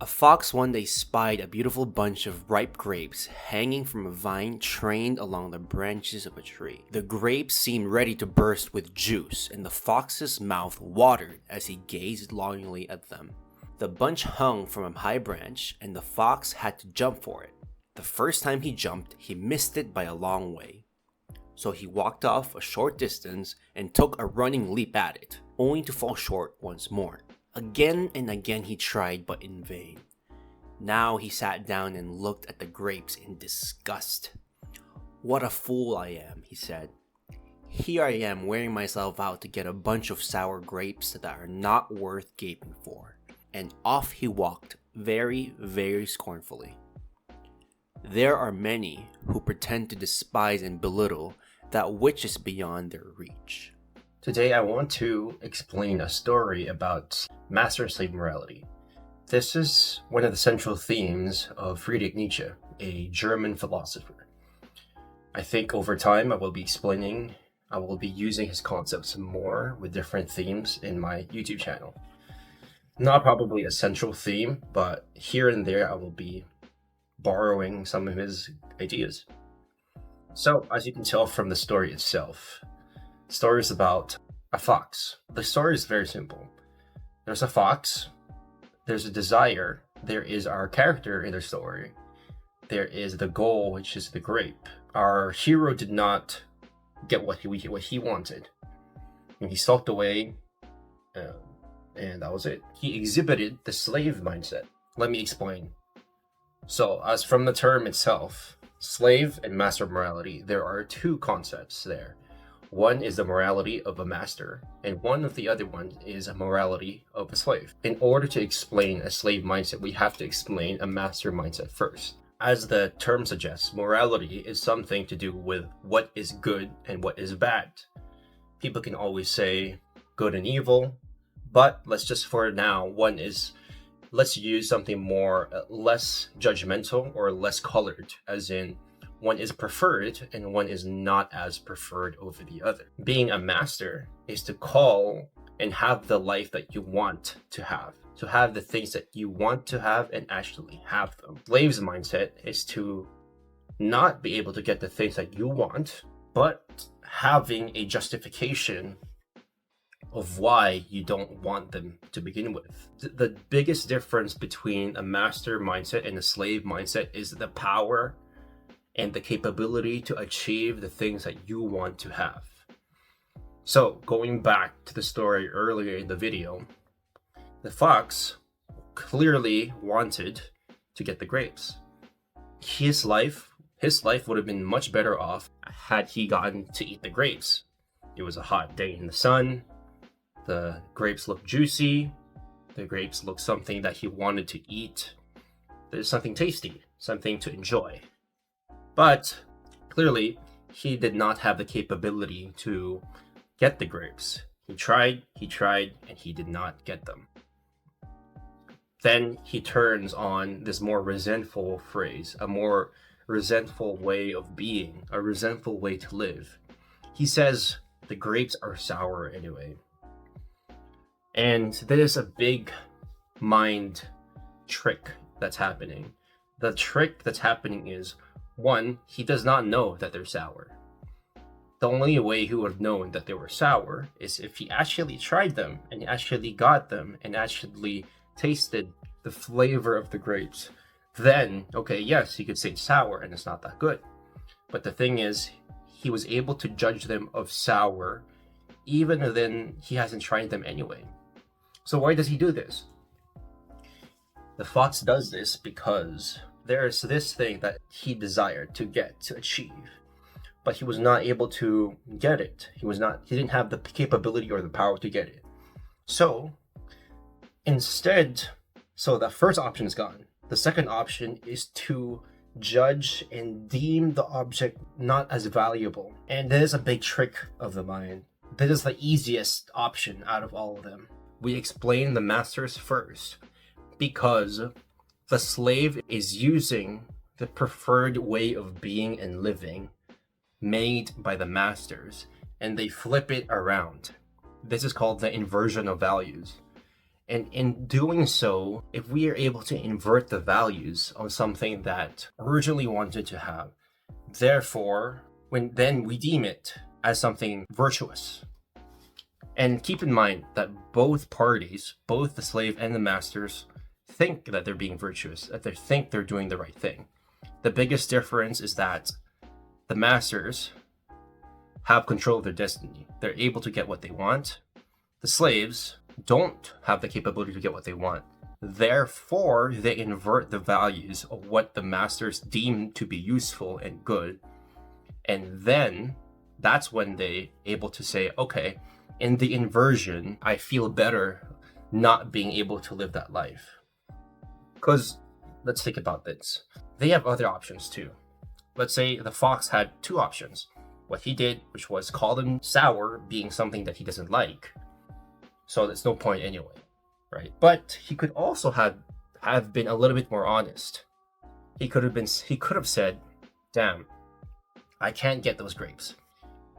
A fox one day spied a beautiful bunch of ripe grapes hanging from a vine trained along the branches of a tree. The grapes seemed ready to burst with juice, and the fox's mouth watered as he gazed longingly at them. The bunch hung from a high branch, and the fox had to jump for it. The first time he jumped, he missed it by a long way. So he walked off a short distance and took a running leap at it, only to fall short once more. Again and again he tried, but in vain. Now he sat down and looked at the grapes in disgust. "What a fool I am," he said. "Here I am wearing myself out to get a bunch of sour grapes that are not worth gaping for." And off he walked, very, very scornfully. There are many who pretend to despise and belittle that which is beyond their reach. Today I want to explain a story about master-slave morality. This is one of the central themes of Friedrich Nietzsche, a German philosopher. I think over time I will be using his concepts more with different themes in my YouTube channel. Not probably a central theme, but here and there I will be borrowing some of his ideas. So, as you can tell from the story itself, the story is about a fox. The story is very simple. There's a fox, there's a desire, there is our character in the story, there is the goal, which is the grape. Our hero did not get what he wanted, and he sulked away, and that was it. He exhibited the slave mindset. Let me explain. So, as from the term itself, slave and master morality, there are two concepts there. One is the morality of a master, and one of the other one is a morality of a slave. In order to explain a slave mindset, we have to explain a master mindset first. As the term suggests, morality is something to do with what is good and what is bad. People can always say good and evil, but let's just for now, let's use something less judgmental or less colored, as in one is preferred and one is not as preferred over the other. Being a master is to call and have the life that you want to have the things that you want to have and actually have them. Slave's mindset is to not be able to get the things that you want, but having a justification of why you don't want them to begin with. The biggest difference between a master mindset and a slave mindset is the power and the capability to achieve the things that you want to have. So, going back to the story earlier in the video, the fox clearly wanted to get the grapes. His life would have been much better off had he gotten to eat the grapes. It was a hot day in the sun. The grapes looked juicy. The grapes looked something that he wanted to eat. There's something tasty, something to enjoy. But clearly, he did not have the capability to get the grapes. He tried, and he did not get them. Then he turns on this more resentful phrase, a more resentful way of being, a resentful way to live. He says, "The grapes are sour anyway." And there's a big mind trick that's happening. The trick that's happening is, one, he does not know that they're sour. The only way he would have known that they were sour is if he actually tried them and actually got them and actually tasted the flavor of the grapes. Then, okay, yes, he could say it's sour and it's not that good. But the thing is, he was able to judge them of sour even then he hasn't tried them anyway. So why does he do this? The fox does this because there's this thing that he desired to achieve, but he was not able to get it. He didn't have the capability or the power to get it. So the first option is gone. The second option is to judge and deem the object not as valuable. And that is a big trick of the mind. That is the easiest option out of all of them. We explain the masters first because the slave is using the preferred way of being and living made by the masters, and they flip it around. This is called the inversion of values. And in doing so, if we are able to invert the values of something that originally wanted to have, therefore, then we deem it as something virtuous. And keep in mind that both parties, both the slave and the masters, think that they're being virtuous, that they think they're doing the right thing. The biggest difference is that the masters have control of their destiny. They're able to get what they want. The slaves don't have the capability to get what they want. Therefore, they invert the values of what the masters deem to be useful and good. And then that's when they're able to say, okay, in the inversion, I feel better not being able to live that life. Because let's think about this. They have other options too. Let's say the fox had two options. What he did, which was call them sour, being something that he doesn't like. So there's no point anyway, right? But he could also have been a little bit more honest. He could have said, damn, I can't get those grapes.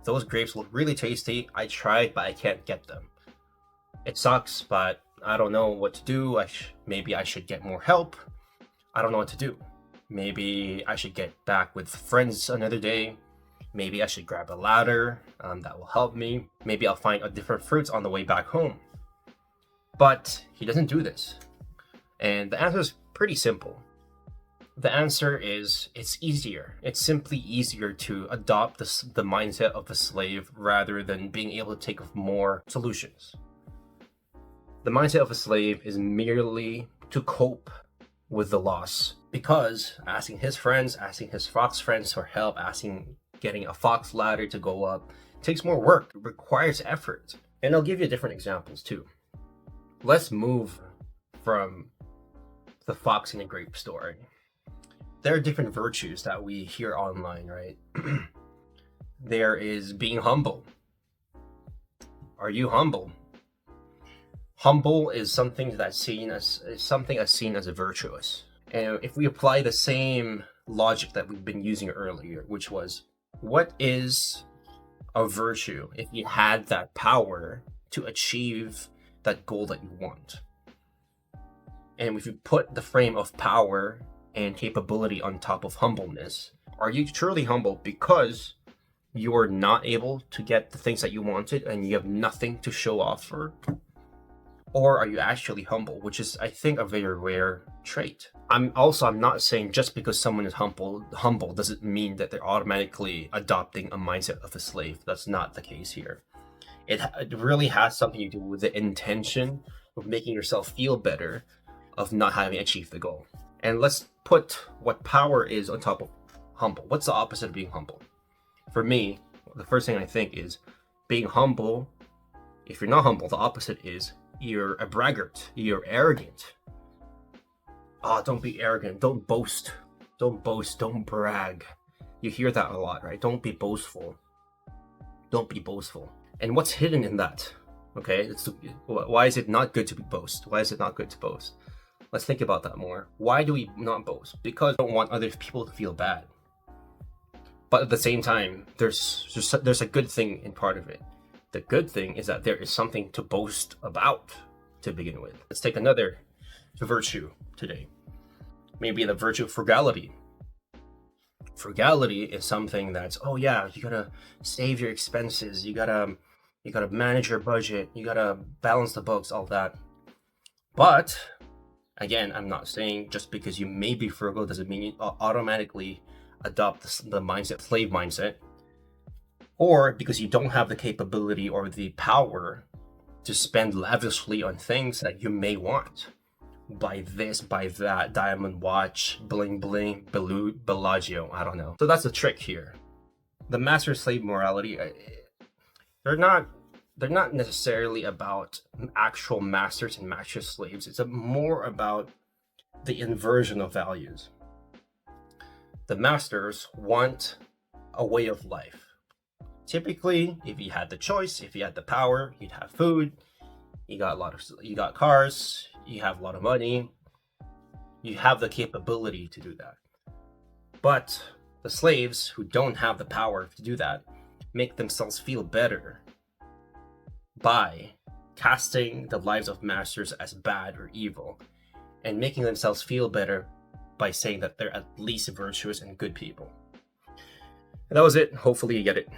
Those grapes look really tasty. I tried, but I can't get them. It sucks, but I don't know what to do. Maybe I should get more help. I don't know what to do. Maybe I should get back with friends another day. Maybe I should grab a ladder that will help me. Maybe I'll find a different fruits on the way back home. But he doesn't do this. And the answer is pretty simple. The answer is it's easier. It's simply easier to adopt the mindset of a slave rather than being able to take more solutions. The mindset of a slave is merely to cope with the loss, because asking his friends, asking his fox friends for help, getting a fox ladder to go up takes more work. It requires effort. And I'll give you different examples too. Let's move from the fox and the grape story. There are different virtues that we hear online, right? There is being humble. Are you humble? Humble is something that's seen as a virtuous. And if we apply the same logic that we've been using earlier, which was, what is a virtue if you had that power to achieve that goal that you want? And if you put the frame of power and capability on top of humbleness, are you truly humble because you are not able to get the things that you wanted and you have nothing to show off for? Or are you actually humble, which is, I think, a very rare trait. I'm not saying just because someone is humble doesn't mean that they're automatically adopting a mindset of a slave. That's not the case here. It really has something to do with the intention of making yourself feel better of not having achieved the goal. And let's put what power is on top of humble. What's the opposite of being humble? For me, the first thing I think is being humble. If you're not humble, the opposite is you're a braggart. You're arrogant. Oh, don't be arrogant. Don't boast. Don't boast. Don't brag. You hear that a lot, right? Don't be boastful. Don't be boastful. And what's hidden in that? Okay, why is it not good to boast? Why is it not good to boast? Let's think about that more. Why do we not boast? Because we don't want other people to feel bad. But at the same time, there's a good thing in part of it. The good thing is that there is something to boast about to begin with. Let's take another virtue today. Maybe the virtue of frugality. Frugality is something that's, oh yeah, you gotta save your expenses, you gotta manage your budget, you gotta balance the books, all that. But again, I'm not saying just because you may be frugal doesn't mean you automatically adopt the mindset, slave mindset, or because you don't have the capability or the power to spend lavishly on things that you may want. Buy this, buy that, diamond watch, bling bling, Bellagio, I don't know. So that's the trick here. The master-slave morality, they're not necessarily about actual masters and master slaves. It's more about the inversion of values. The masters want a way of life. Typically, if you had the choice, if you had the power, you'd have food, you got cars, you have a lot of money, you have the capability to do that. But the slaves who don't have the power to do that make themselves feel better by casting the lives of masters as bad or evil, and making themselves feel better by saying that they're at least virtuous and good people. And that was it. Hopefully you get it.